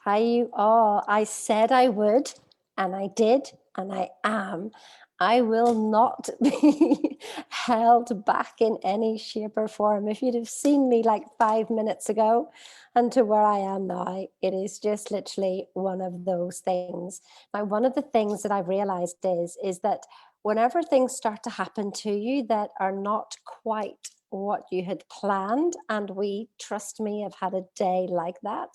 Hi, you all. I said I would, and I did, and I am. I will not be held back in any shape or form. If you'd have seen me like 5 minutes ago and to where I am now, it is just literally one of those things. Now, one of the things that I've realized is that whenever things start to happen to you that are not quite what you had planned, and we, trust me, have had a day like that,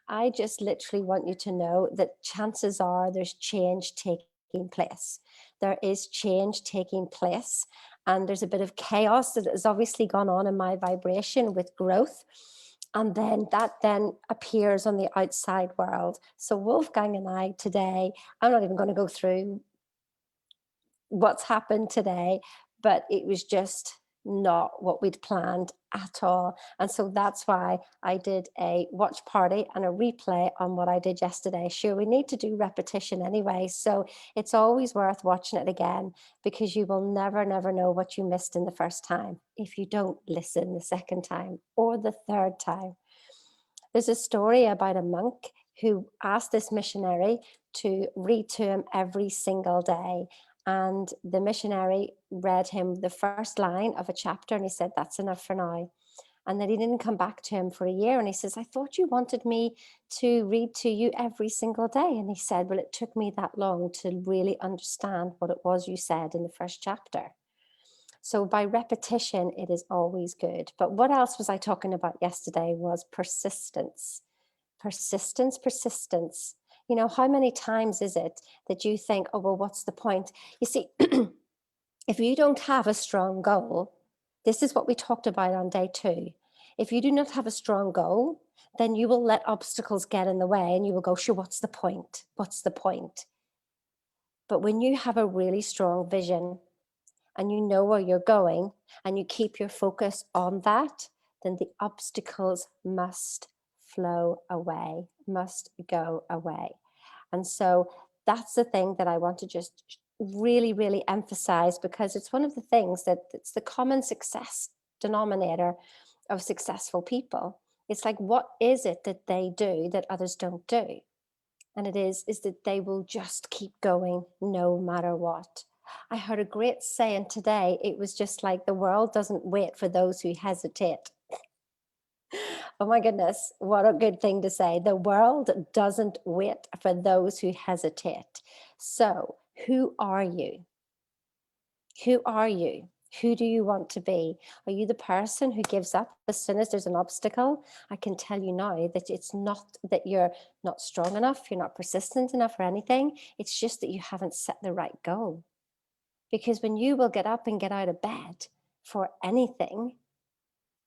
I just literally want you to know that chances are there's change taking place. There is change taking place, and there's a bit of chaos that has obviously gone on in my vibration with growth. And then that then appears on the outside world. So Wolfgang and I today, I'm not even going to go through what's happened today, but it was just not what we'd planned at all. And so that's why I did a watch party and a replay on what I did yesterday. Sure, we need to do repetition anyway. So it's always worth watching it again, because you will never, never know what you missed in the first time if you don't listen the second time or the third time. There's a story about a monk who asked this missionary to read to him every single day. And the missionary read him the first line of a chapter and he said, "That's enough for now." And then he didn't come back to him for a year. And he says, "I thought you wanted me to read to you every single day." And he said, "Well, it took me that long to really understand what it was you said in the first chapter." So by repetition, it is always good. But what else was I talking about yesterday was persistence. Persistence, persistence. You know, how many times is it that you think, oh, well, what's the point? You see, if you don't have a strong goal, this is what we talked about on day 2. If you do not have a strong goal, then you will let obstacles get in the way and you will go, sure, what's the point? What's the point? But when you have a really strong vision and you know where you're going and you keep your focus on that, then the obstacles must flow away, must go away. And so that's the thing that I want to just really, really emphasize, because it's one of the things that it's the common success denominator of successful people. It's like, what is it that they do that others don't do? And it is that they will just keep going no matter what. I heard a great saying today. It was just like, the world doesn't wait for those who hesitate. Oh my goodness, what a good thing to say. The world doesn't wait for those who hesitate. So, who are you? Who are you? Who do you want to be? Are you the person who gives up as soon as there's an obstacle? I can tell you now that it's not that you're not strong enough, you're not persistent enough or anything. It's just that you haven't set the right goal. Because when you will get up and get out of bed for anything,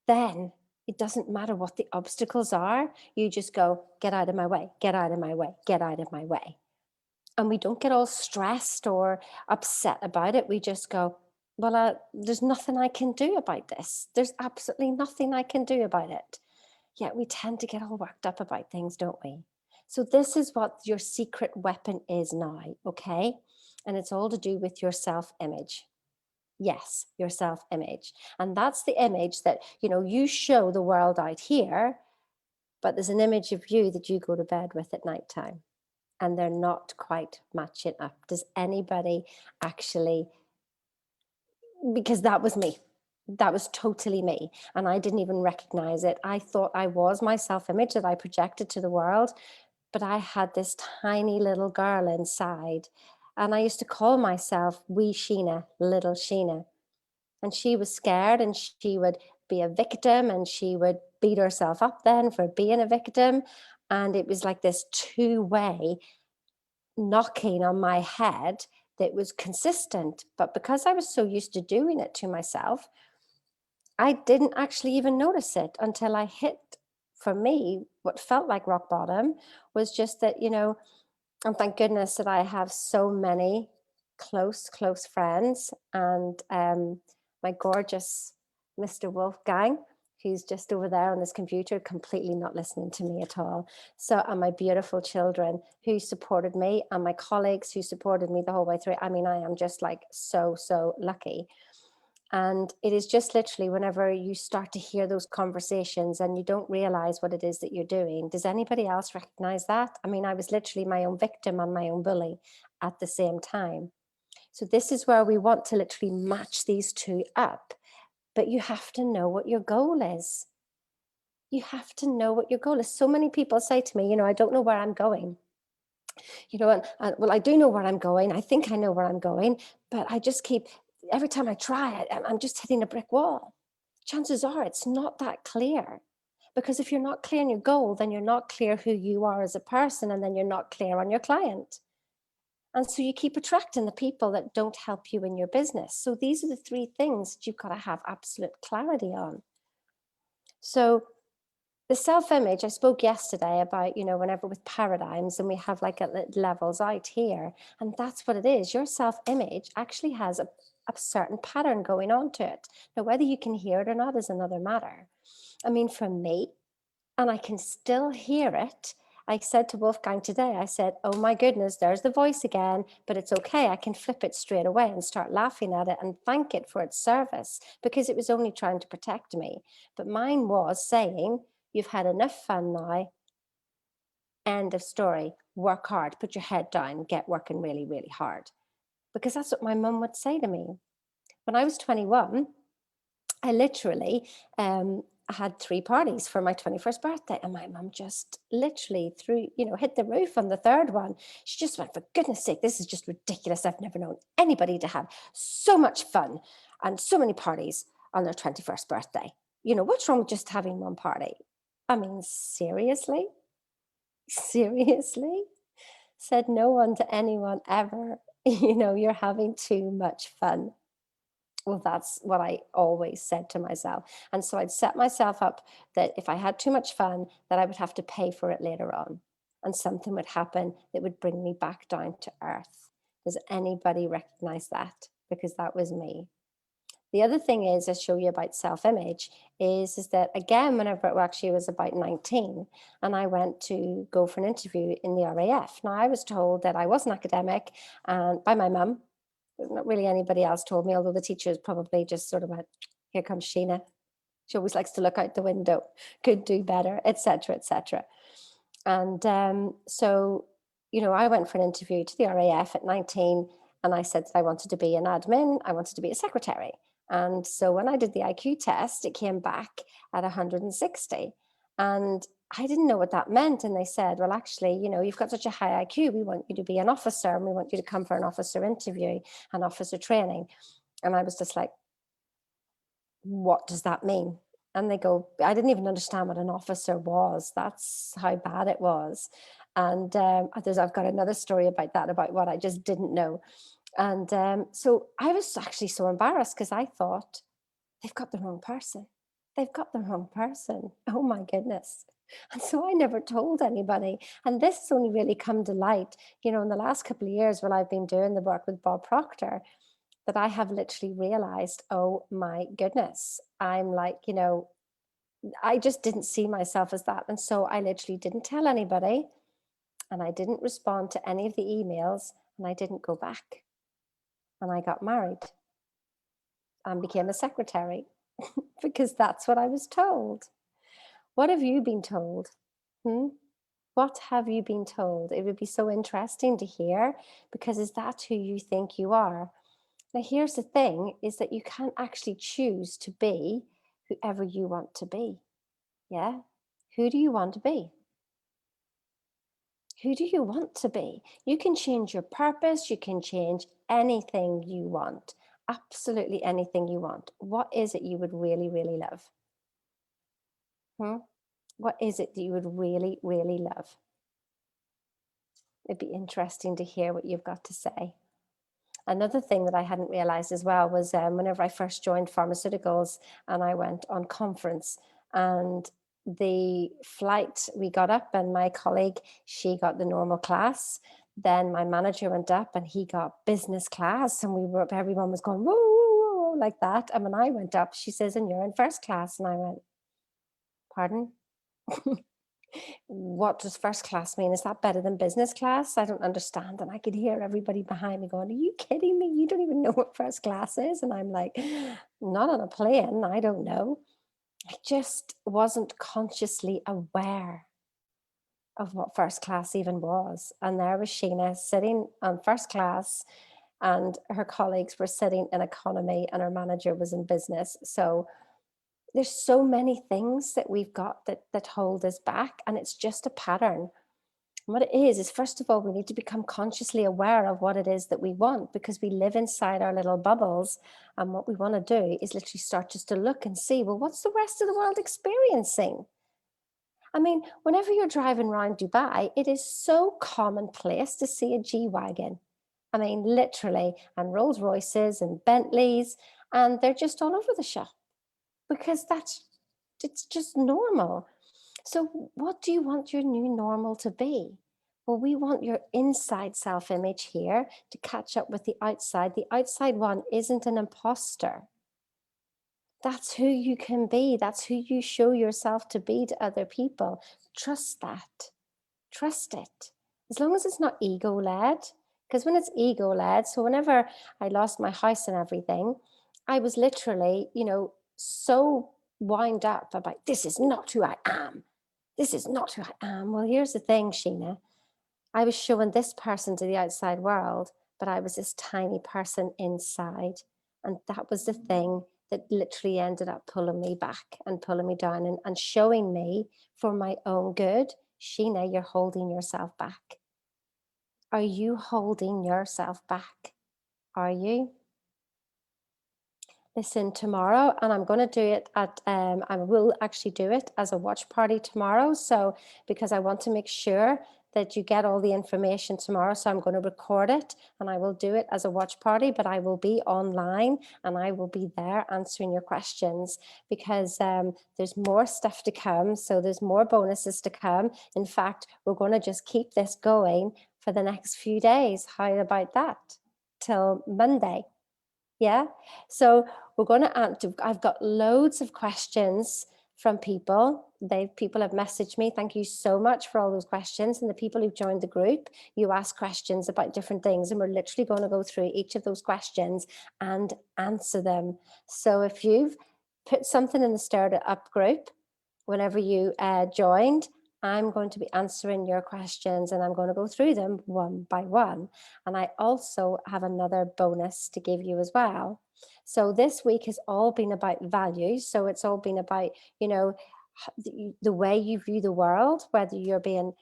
then it doesn't matter what the obstacles are. You just go, get out of my way, get out of my way, get out of my way. And we don't get all stressed or upset about it. We just go, well, there's nothing I can do about this. There's absolutely nothing I can do about it. Yet we tend to get all worked up about things, don't we? So this is what your secret weapon is now, okay? And it's all to do with your self-image. Yes, your self-image. And that's the image that, you show the world out here, but there's an image of you that you go to bed with at nighttime, and they're not quite matching up. Does anybody actually? Because that was me. That was totally me. And I didn't even recognize it. I thought I was my self-image that I projected to the world, but I had this tiny little girl inside. And I used to call myself wee Sheena, little Sheena. And she was scared and she would be a victim and she would beat herself up then for being a victim. And it was like this two-way knocking on my head that was consistent. But because I was so used to doing it to myself, I didn't actually even notice it until I hit, for me, what felt like rock bottom was just that, and thank goodness that I have so many close, close friends. And my gorgeous Mr. Wolfgang, who's just over there on his computer, completely not listening to me at all. So, and my beautiful children who supported me, and my colleagues who supported me the whole way through. I mean, I am just like so, so lucky. And it is just literally whenever you start to hear those conversations and you don't realize what it is that you're doing. Does anybody else recognize that? I mean, I was literally my own victim and my own bully at the same time. So, this is where we want to literally match these two up. But you have to know what your goal is. You have to know what your goal is. So many people say to me, I don't know where I'm going. Well, I do know where I'm going. I think I know where I'm going, but I just keep, every time I try it, I'm just hitting a brick wall. Chances are it's not that clear. Because if you're not clear on your goal, then you're not clear who you are as a person, and then you're not clear on your client. And so you keep attracting the people that don't help you in your business. So these are the three things that you've got to have absolute clarity on. So the self-image, I spoke yesterday about, whenever with paradigms, and we have like levels out here, and that's what it is. Your self-image actually has a certain pattern going on to it. Now, whether you can hear it or not is another matter. I mean, for me, and I can still hear it. I said to Wolfgang today, I said, oh my goodness, there's the voice again, but it's okay. I can flip it straight away and start laughing at it and thank it for its service, because it was only trying to protect me. But mine was saying, you've had enough fun now. End of story. Work hard, put your head down, get working really, really hard. Because that's what my mum would say to me. When I was 21, I literally had 3 parties for my 21st birthday, and my mum just literally hit the roof on the third one. She just went, for goodness sake, this is just ridiculous. I've never known anybody to have so much fun and so many parties on their 21st birthday. What's wrong with just having one party? I mean, seriously? Seriously? Said no one to anyone ever. You're having too much fun. Well, that's what I always said to myself. And so I'd set myself up that if I had too much fun, that I would have to pay for it later on. And something would happen that would bring me back down to earth. Does anybody recognize that? Because that was me. The other thing is, I show you about self-image, is that again, whenever it actually was about 19, and I went to go for an interview in the RAF. Now, I was told that I was an academic, and by my mum. Not really anybody else told me, although the teachers probably just sort of went, here comes Sheena. She always likes to look out the window, could do better, etc., etc. And so, I went for an interview to the RAF at 19, and I said that I wanted to be an admin, I wanted to be a secretary. And so when I did the IQ test, it came back at 160. And I didn't know what that meant. And they said, well, actually, you've got such a high IQ. We want you to be an officer, and we want you to come for an officer interview and officer training. And I was just like, what does that mean? And they go, I didn't even understand what an officer was. That's how bad it was. And I've got another story about that, about what I just didn't know. And so I was actually so embarrassed, because I thought, they've got the wrong person. They've got the wrong person. Oh my goodness. And so I never told anybody. And this has only really come to light, in the last couple of years while I've been doing the work with Bob Proctor, that I have literally realized, oh my goodness, I'm like, I just didn't see myself as that. And so I literally didn't tell anybody, and I didn't respond to any of the emails, and I didn't go back. And I got married and became a secretary because that's what I was told. What have you been told? Hmm? What have you been told? It would be so interesting to hear, because is that who you think you are? Now, here's the thing, is that you can't actually choose to be whoever you want to be. Yeah? Who do you want to be? Who do you want to be? You can change your purpose. You can change anything you want. Absolutely anything you want. What is it you would really, really love? What is it that you would really, really love? It'd be interesting to hear what you've got to say. Another thing that I hadn't realized as well was whenever I first joined pharmaceuticals and I went on conference, and the flight, we got up and my colleague, she got the normal class. Then my manager went up and he got business class, and everyone was going, whoa, whoa, whoa, like that. And when I went up, she says, and you're in first class. And I went, pardon? what does first class mean? Is that better than business class? I don't understand. And I could hear everybody behind me going, are you kidding me? You don't even know what first class is. And I'm like, not on a plane. I don't know. I just wasn't consciously aware of what first class even was. And there was Sheena sitting on first class, and her colleagues were sitting in economy, and her manager was in business. So there's so many things that we've got that hold us back, and it's just a pattern. And what it is first of all, we need to become consciously aware of what it is that we want, because we live inside our little bubbles. And what we want to do is literally start just to look and see, well, what's the rest of the world experiencing? I mean, whenever you're driving around Dubai, it is so commonplace to see a G-Wagon. I mean, literally, and Rolls Royces and Bentleys, and they're just all over the shop, because it's just normal. So what do you want your new normal to be? Well, we want your inside self-image here to catch up with the outside. The outside one isn't an imposter. That's who you can be. That's who you show yourself to be to other people. Trust that. Trust it. As long as it's not ego led. Because when it's ego led, so whenever I lost my house and everything, I was literally, so wound up about, this is not who I am. This is not who I am. Well, here's the thing, Sheena. I was showing this person to the outside world, but I was this tiny person inside. And that was the thing that literally ended up pulling me back and pulling me down, and showing me for my own good, Sheena, you're holding yourself back. Are you holding yourself back? Are you? Listen, tomorrow, and I'm going to do it I will actually do it as a watch party tomorrow. So, because I want to make sure that you get all the information tomorrow. So I'm going to record it, and I will do it as a watch party, but I will be online, and I will be there answering your questions, because there's more stuff to come. So there's more bonuses to come. In fact, we're going to just keep this going for the next few days. How about that? Till Monday. Yeah. So we're going to answer. I've got loads of questions from people. People have messaged me. Thank you so much for all those questions. And the people who've joined the group, you ask questions about different things, and we're literally going to go through each of those questions and answer them. So if you've put something in the Stirred Up group, whenever you joined, I'm going to be answering your questions, and I'm going to go through them one by one. And I also have another bonus to give you as well. So this week has all been about values. So it's all been about, the way you view the world, whether you're being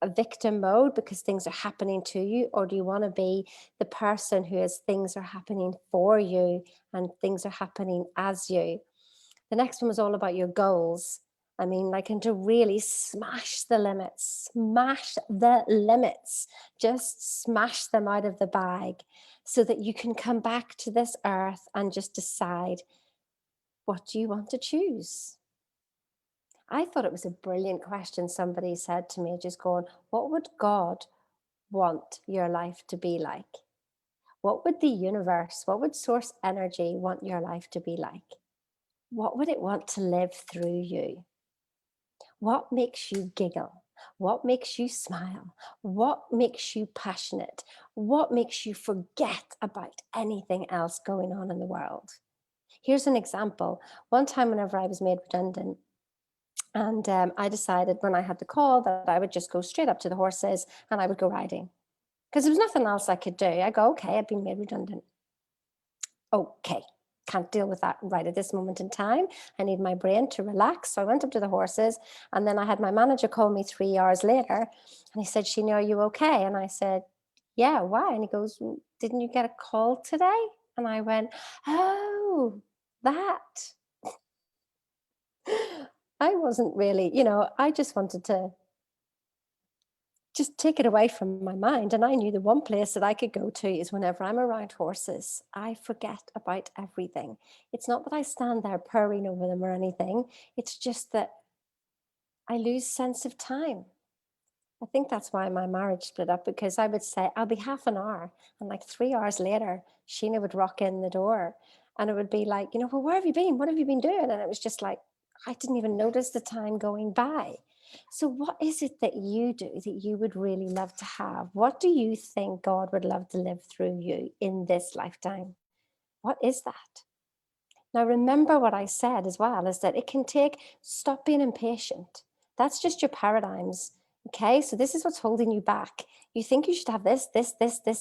a victim mode because things are happening to you, or do you want to be the person who is things are happening for you and things are happening as you. The next one was all about your goals. I mean, like, and to really smash the limits, just smash them out of the bag, so that you can come back to this earth and just decide, what do you want to choose? I thought it was a brilliant question. Somebody said to me, just going, what would God want your life to be like? What would the universe, what would source energy want your life to be like? What would it want to live through you? What makes you giggle? What makes you smile? What makes you passionate? What makes you forget about anything else going on in the world? Here's an example. One time, whenever I was made redundant, and I decided when I had the call that I would just go straight up to the horses and I would go riding, because there was nothing else I could do. I go, okay, I've been made redundant. Okay, can't deal with that right at this moment in time. I need my brain to relax. So I went up to the horses, and then I had my manager call me 3 hours later, and he said, Sheena, are you okay? And I said, yeah, why? And he goes, didn't you get a call today? And I went, oh, that. I wasn't really, I just wanted to just take it away from my mind. And I knew the one place that I could go to is whenever I'm around horses, I forget about everything. It's not that I stand there purring over them or anything. It's just that I lose sense of time. I think that's why my marriage split up, because I would say, I'll be half an hour. And like 3 hours later, Sheena would rock in the door, and it would be like, well, where have you been? What have you been doing? And it was just like, I didn't even notice the time going by. So what is it that you do that you would really love to have? What do you think God would love to live through you in this lifetime? What is that? Now, remember what I said as well, is that it can take, stop being impatient. That's just your paradigms. Okay, so this is what's holding you back. You think you should have this, this,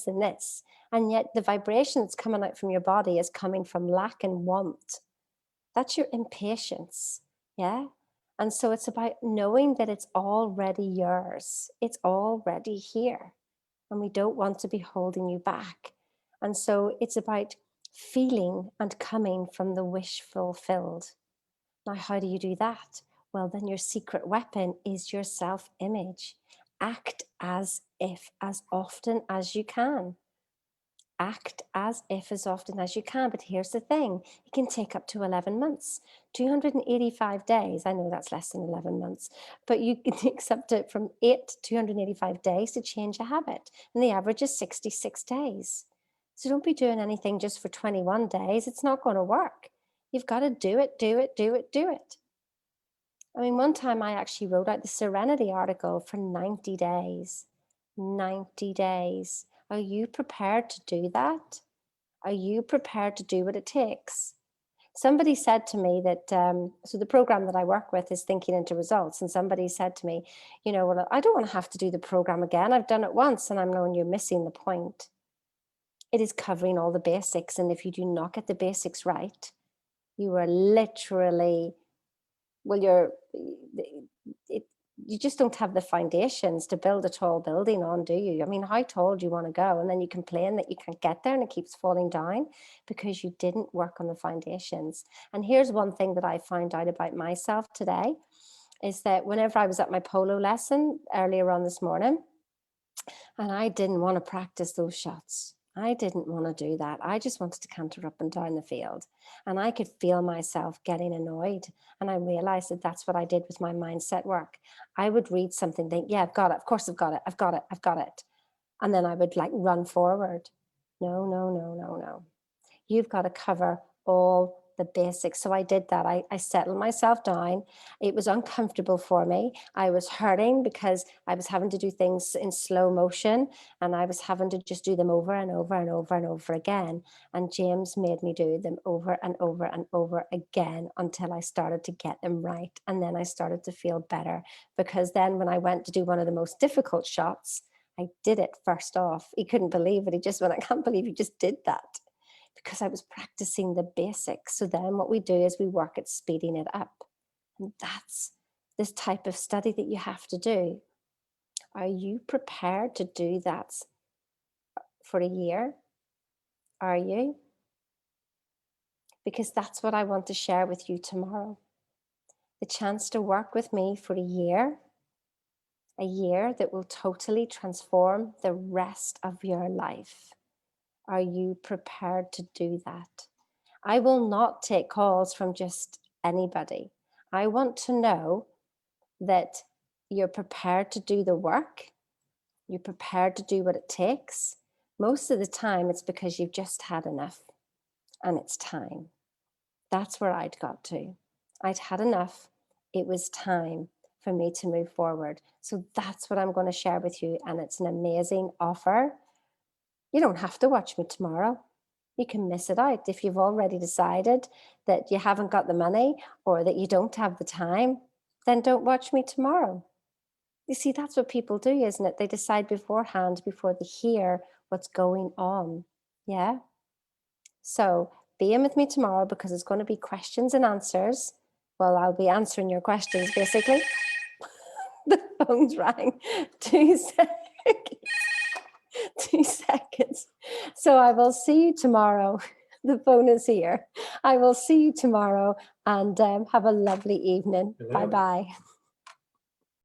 and this. And yet the vibration that's coming out from your body is coming from lack and want. That's your impatience. Yeah. And so it's about knowing that it's already yours. It's already here. And we don't want to be holding you back. And so it's about feeling and coming from the wish fulfilled. Now, how do you do that? Well, then your secret weapon is your self-image. Act as if as often as you can. Act as if as often as you can. But here's the thing, it can take up to 11 months, 285 days. I know that's less than 11 months, but it takes up to from 8 to 285 days to change a habit. And the average is 66 days. So don't be doing anything just for 21 days. It's not going to work. You've got to do it, do it, do it, do it. I mean, one time I actually wrote out the Serenity article for 90 days. 90 days. Are you prepared to do that? Are you prepared to do what it takes? Somebody said to me that, so the program that I work with is Thinking into Results. And somebody said to me, you know, well, I don't want to have to do the program again. I've done it once. And I'm knowing you're missing the point. It is covering all the basics. And if you do not get the basics right, you are literally, well, you just don't have the foundations to build a tall building on, do you? I mean, how tall do you want to go? And then you complain that you can't get there and it keeps falling down because you didn't work on the foundations. And here's one thing that I found out about myself today, is that whenever I was at my polo lesson earlier on this morning, and I didn't want to practice those shots. I didn't want to do that. I just wanted to canter up and down the field. And I could feel myself getting annoyed. And I realized that that's what I did with my mindset work. I would read something, think, yeah, I've got it. Of course, I've got it. I've got it. I've got it. And then I would like run forward. No, no, no, no, no. You've got to cover all the basics. So I did that. I settled myself down. It was uncomfortable for me. I was hurting because I was having to do things in slow motion and I was having to just do them over and over and over and over again. And James made me do them over and over and over again until I started to get them right. And then I started to feel better, because then when I went to do one of the most difficult shots, I did it first off. He couldn't believe it. He just went, I can't believe you just did that. Because I was practicing the basics. So then what we do is we work at speeding it up. And that's this type of study that you have to do. Are you prepared to do that for a year? Are you? Because that's what I want to share with you tomorrow. The chance to work with me for a year that will totally transform the rest of your life. Are you prepared to do that? I will not take calls from just anybody. I want to know that you're prepared to do the work. You're prepared to do what it takes. Most of the time, it's because you've just had enough and it's time. That's where I'd got to. I'd had enough. It was time for me to move forward. So that's what I'm going to share with you. And it's an amazing offer. You don't have to watch me tomorrow. You can miss it out. If you've already decided that you haven't got the money or that you don't have the time, then don't watch me tomorrow. You see, that's what people do, isn't it? They decide beforehand before they hear what's going on. Yeah. So be in with me tomorrow, because it's going to be questions and answers. Well, I'll be answering your questions, basically. The phone's rang. 2 seconds. 2 seconds. So I will see you tomorrow. The phone is here. I will see you tomorrow, and have a lovely evening. Bye-bye.